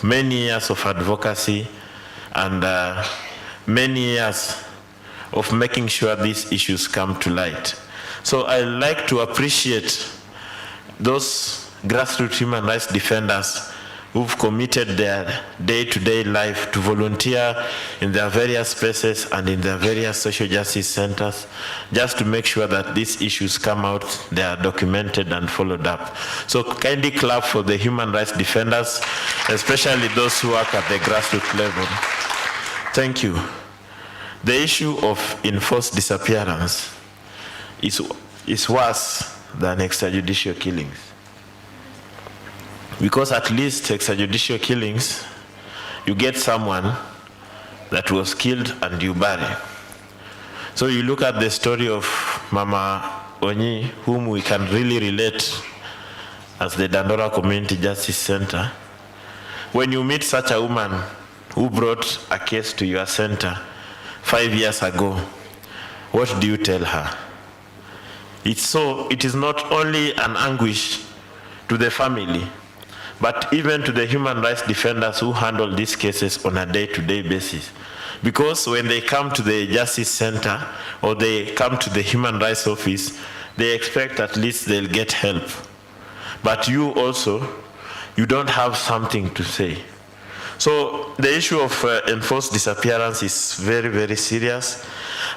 many years of advocacy and many years of making sure these issues come to light. So I like to appreciate those grassroots human rights defenders who've committed their day-to-day life to volunteer in their various spaces and in their various social justice centers, just to make sure that these issues come out, they are documented and followed up. So kindly clap for the human rights defenders, especially those who work at the grassroots level. Thank you. The issue of enforced disappearance is worse than extrajudicial killings. Because at least extrajudicial killings, you get someone that was killed and you bury. So you look at the story of Mama Onyi, whom we can really relate as the Dandora Community Justice Center. When you meet such a woman who brought a case to your center 5 years ago, what do you tell her? It is not only an anguish to the family, but even to the human rights defenders who handle these cases on a day-to-day basis. Because when they come to the Justice Center or they come to the Human Rights Office, they expect at least they'll get help. But you also, you don't have something to say. So the issue of enforced disappearance is very, very serious.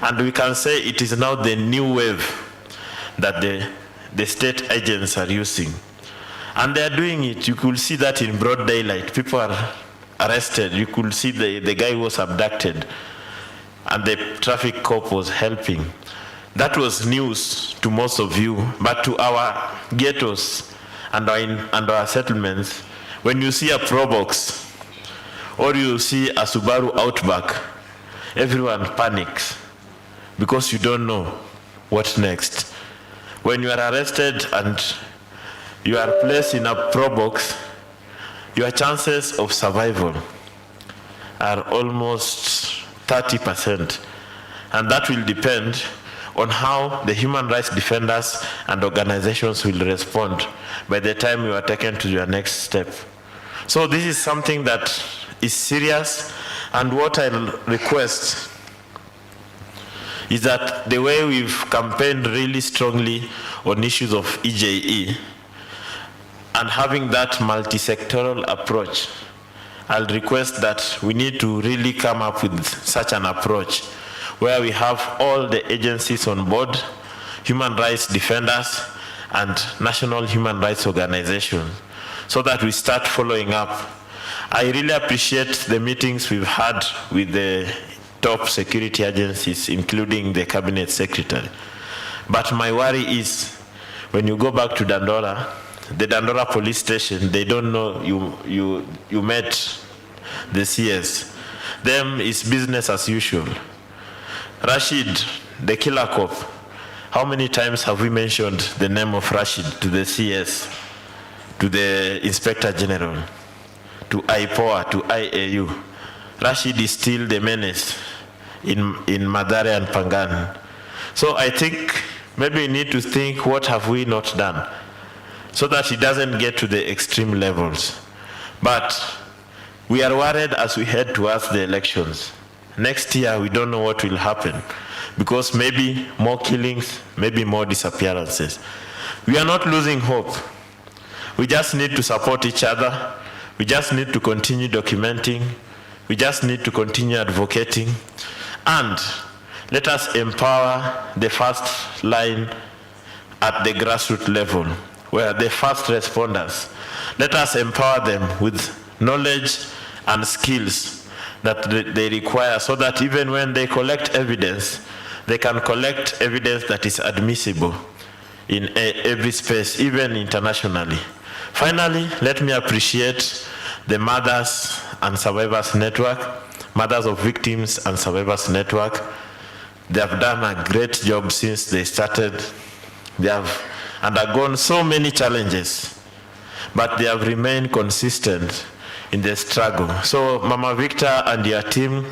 And we can say it is now the new wave that the state agents are using. And they are doing it. You could see that in broad daylight. People are arrested. You could see the guy who was abducted and the traffic cop was helping. That was news to most of you, but to our ghettos and our settlements, when you see a Probox or you see a Subaru Outback, everyone panics because you don't know what next. When you are arrested and you are placed in a Probox, your chances of survival are almost 30%. And that will depend on how the human rights defenders and organizations will respond by the time you are taken to your next step. So this is something that is serious, and what I request is that the way we've campaigned really strongly on issues of EJE, and having that multi-sectoral approach, I'll request that we need to really come up with such an approach where we have all the agencies on board, human rights defenders, and national human rights organizations, so that we start following up. I really appreciate the meetings we've had with the top security agencies, including the cabinet secretary. But my worry is, when you go back to Dandora, the Dandora police station, they don't know you met the CS. Them is business as usual. Rashid, the killer cop, how many times have we mentioned the name of Rashid to the CS, to the Inspector General, to IPOA, to IAU? Rashid is still the menace in Madare and Pangan. So I think maybe we need to think, what have we not done, so that it doesn't get to the extreme levels. But we are worried as we head towards the elections. Next year, we don't know what will happen, because maybe more killings, maybe more disappearances. We are not losing hope. We just need to support each other. We just need to continue documenting. We just need to continue advocating. And let us empower the first line at the grassroots level, where the first responders, let us empower them with knowledge and skills that they require, so that even when they collect evidence, they can collect evidence that is admissible in every space, even internationally. Finally, let me appreciate the Mothers and Survivors Network, Mothers of Victims and Survivors Network. They have done a great job since they started. They have undergone so many challenges, but they have remained consistent in the struggle. So Mama Victor and your team,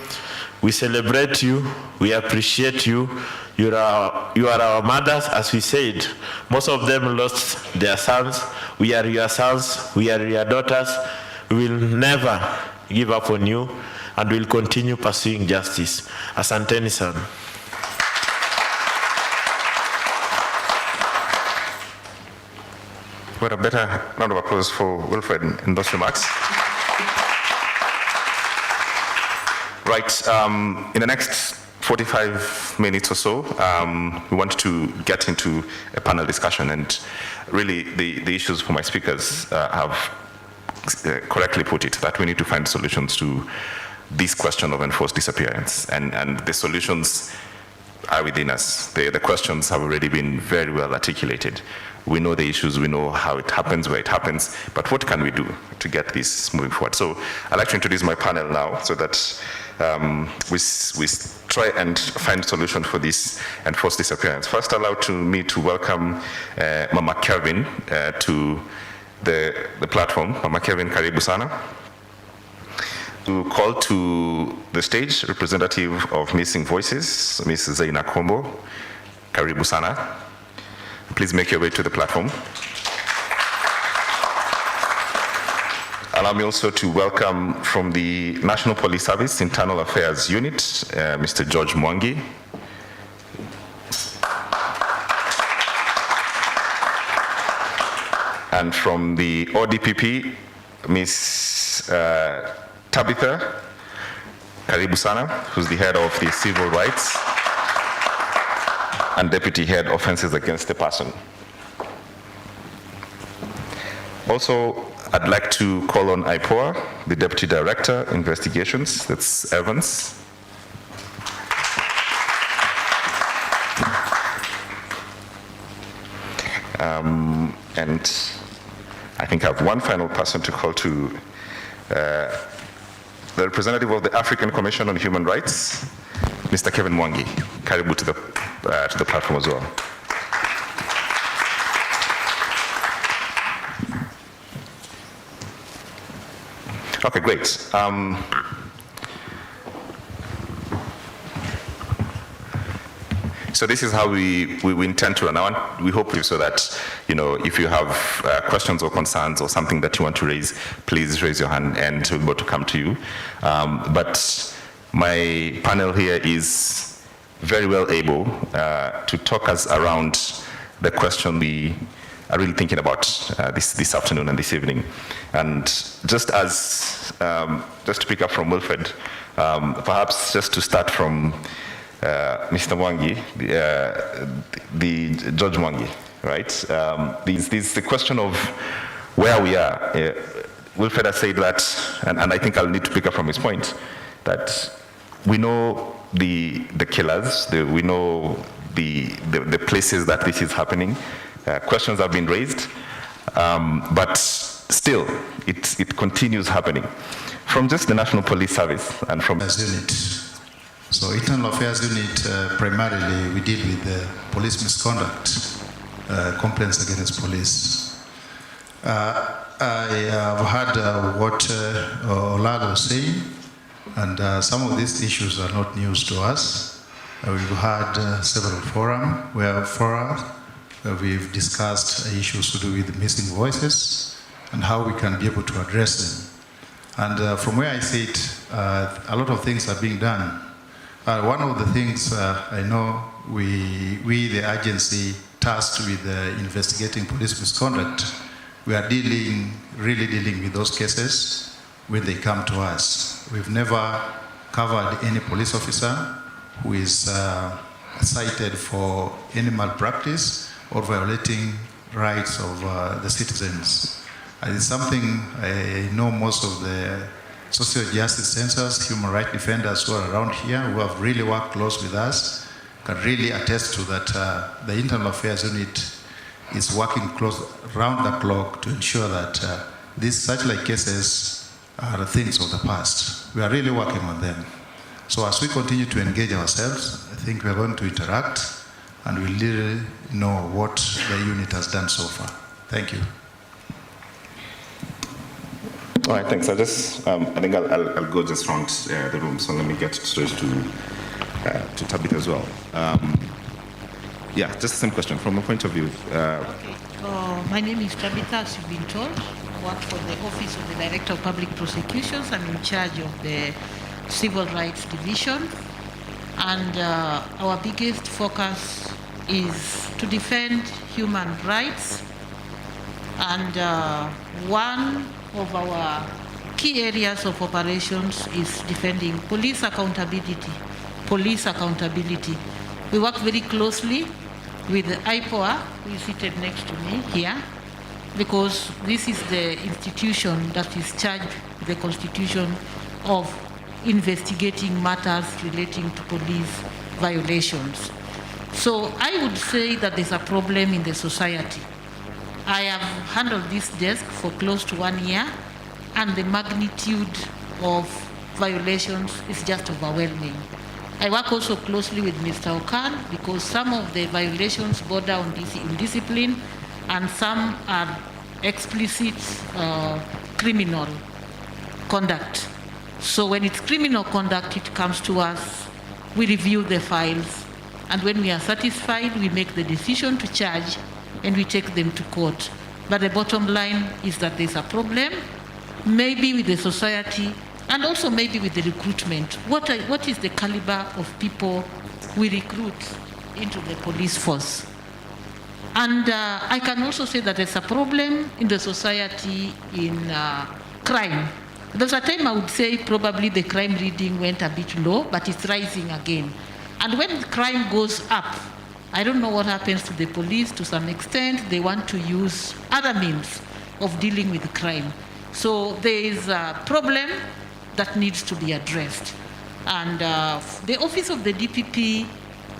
we celebrate you, we appreciate you. You are our mothers, as we said. Most of them lost their sons. We are your sons, we are your daughters. We will never give up on you, and we will continue pursuing justice. Asanteni sana. What a better round of applause for Wilfred in those remarks. Right, in the next 45 minutes or so, we want to get into a panel discussion, and really the issues for my speakers have correctly put it, that we need to find solutions to this question of enforced disappearance, and the solutions are within us. The questions have already been very well articulated. We know the issues, we know how it happens, where it happens, but what can we do to get this moving forward? So I'd like to introduce my panel now so that we try and find a solution for this enforced disappearance. First, allow me to welcome Mama Kevin to the platform. Mama Kevin, karibu sana. To call to the stage representative of Missing Voices, Ms. Zaina Kombo, karibu sana. Please make your way to the platform. Allow me also to welcome from the National Police Service Internal Affairs Unit, Mr. George Mwangi. And from the ODPP, Ms. Tabitha Karibu Sana, who's the head of the Civil Rights and Deputy Head Offenses Against the Person. Also, I'd like to call on IPOA, the Deputy Director, Investigations, that's Evans. And I think I have one final person to call to, the representative of the African Commission on Human Rights, Mr. Kevin Mwangi. Karibu to the platform as well. Okay, great. So this is how we intend to run. We hope so that, you know, if you have questions or concerns or something that you want to raise, please raise your hand and we'll be able to come to you. But my panel here is very well able to talk us around the question we are really thinking about this afternoon and this evening. And just to pick up from Wilfred, perhaps just to start from Mr. Mwangi, the George Mwangi, right? The question of where we are. Wilfred has said that, and I think I'll need to pick up from his point, that we know the killers, we know the places that this is happening. Questions have been raised, but still, it continues happening. From just the National Police Service and from unit. So Internal Affairs Unit, primarily we deal with police misconduct, complaints against police. I have heard what Olado was saying, and some of these issues are not news to us. We've had several forums where we've discussed issues to do with missing voices and how we can be able to address them. And from where I sit, a lot of things are being done. One of the things I know we the agency tasked with investigating police misconduct, we are really dealing with those cases when they come to us. We've never covered any police officer who is cited for any malpractice or violating rights of the citizens. It's something I know most of the social justice censors, human rights defenders who are around here, who have really worked close with us, can really attest to that the Internal Affairs Unit is working close around the clock to ensure that these such-like cases are things of the past. We are really working on them. So as we continue to engage ourselves, I think we are going to interact and we'll really know what the unit has done so far. Thank you. All right, thanks. I think I'll go just around the room. So let me get straight to Tabitha as well. Yeah, just the same question from a point of view. Okay. My name is Tabitha, as you've been told. work for the Office of the Director of Public Prosecutions. I'm in charge of the Civil Rights Division. And our biggest focus is to defend human rights. And one of our key areas of operations is defending police accountability. Police accountability. We work very closely with the IPOA, who is seated next to me here, because this is the institution that is charged with the constitution of investigating matters relating to police violations. So I would say that there's a problem in the society. I have handled this desk for close to 1 year, and the magnitude of violations is just overwhelming. I work also closely with Mr. Okan because some of the violations border on indiscipline and some are explicit criminal conduct. So when it's criminal conduct, it comes to us, we review the files, and when we are satisfied, we make the decision to charge and we take them to court. But the bottom line is that there's a problem, maybe with the society, and also maybe with the recruitment. What is the caliber of people we recruit into the police force? And I can also say that there's a problem in the society in crime. There's a time I would say probably the crime reading went a bit low, but it's rising again. And when crime goes up, I don't know what happens to the police. To some extent, they want to use other means of dealing with crime. So there is a problem that needs to be addressed. And the Office of the DPP,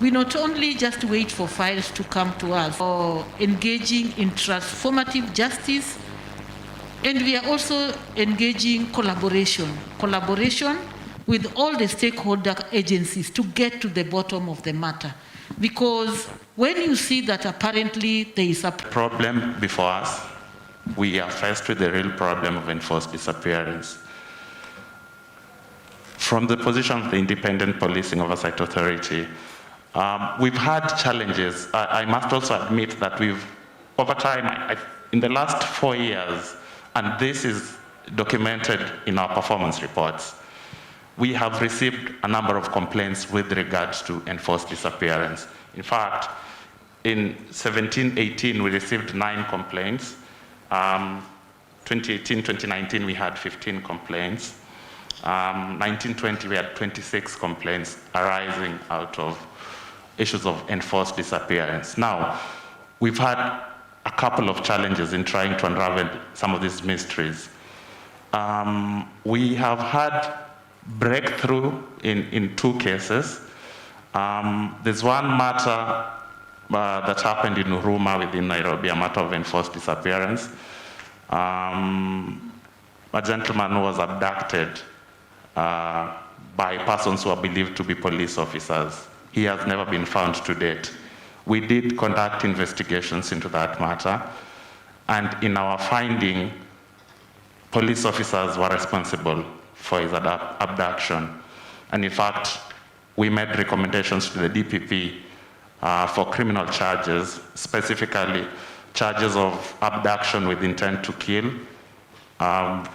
we not only just wait for files to come to us, or engaging in transformative justice, and we are also engaging collaboration with all the stakeholder agencies to get to the bottom of the matter. Because when you see that apparently there is a problem before us, we are faced with the real problem of enforced disappearance. From the position of the Independent Policing Oversight Authority, we've had challenges. I must also admit that we've, over time, in the last 4 years, and this is documented in our performance reports, we have received a number of complaints with regards to enforced disappearance. In fact, in 17-18, we received 9 complaints. 2018-2019, we had 15 complaints. 19-20, we had 26 complaints arising out of issues of enforced disappearance. Now, we've had a couple of challenges in trying to unravel some of these mysteries. We have had breakthrough in 2 cases. There's one matter that happened in Huruma within Nairobi, a matter of enforced disappearance. A gentleman who was abducted by persons who are believed to be police officers. He has never been found to date. We did conduct investigations into that matter, and in our finding, police officers were responsible for his abduction. And in fact, we made recommendations to the DPP for criminal charges, specifically charges of abduction with intent to kill.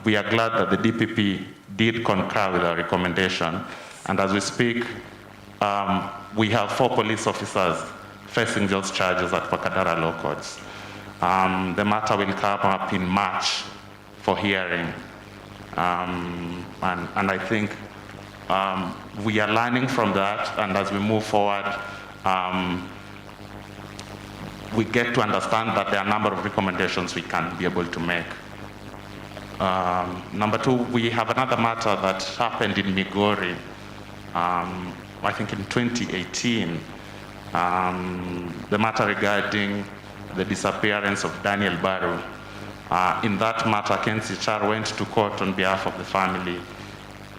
We are glad that the DPP did concur with our recommendation, and as we speak, we have 4 police officers facing those charges at Pakadara Law Courts. The matter will come up in March for hearing, and I think we are learning from that, and as we move forward, we get to understand that there are a number of recommendations we can be able to make. Number 2, we have another matter that happened in Migori, I think in 2018, the matter regarding the disappearance of Daniel Baru. In that matter, KNCHR went to court on behalf of the family,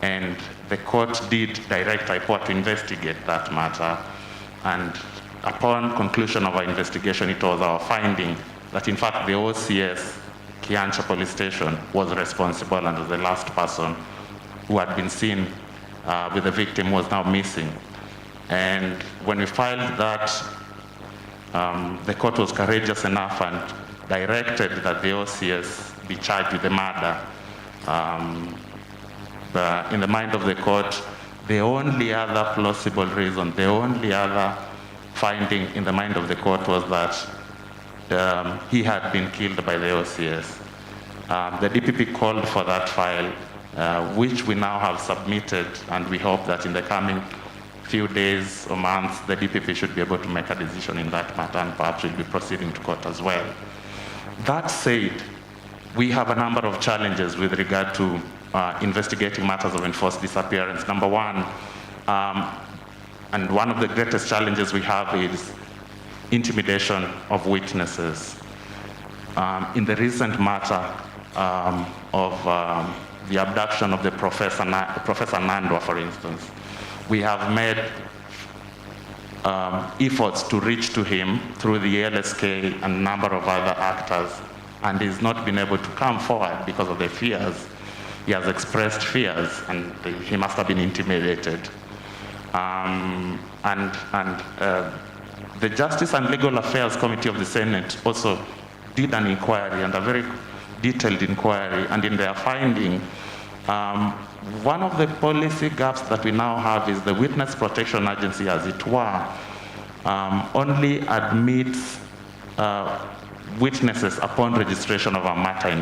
and the court did direct IPOA to investigate that matter. And upon conclusion of our investigation, it was our finding that in fact the OCS Kiancha police station was responsible, and the last person who had been seen with the victim was now missing. And when we filed that, the court was courageous enough and directed that the OCS be charged with the murder. In the mind of the court, the only other plausible reason, the only other finding in the mind of the court was that he had been killed by the OCS. The DPP called for that file, which we now have submitted, and we hope that in the coming few days or months, the DPP should be able to make a decision in that matter, and perhaps will be proceeding to court as well. That said, we have a number of challenges with regard to investigating matters of enforced disappearance. Number one, and one of the greatest challenges we have is intimidation of witnesses. In the recent matter of the abduction of the Professor Nandwa, for instance, we have made efforts to reach to him through the LSK and a number of other actors, and he's not been able to come forward because of the fears. He has expressed fears, and he must have been intimidated. The Justice and Legal Affairs Committee of the Senate also did an inquiry, and a very detailed inquiry, and in their finding, one of the policy gaps that we now have is the Witness Protection Agency, as it were, only admits witnesses upon registration of a matter in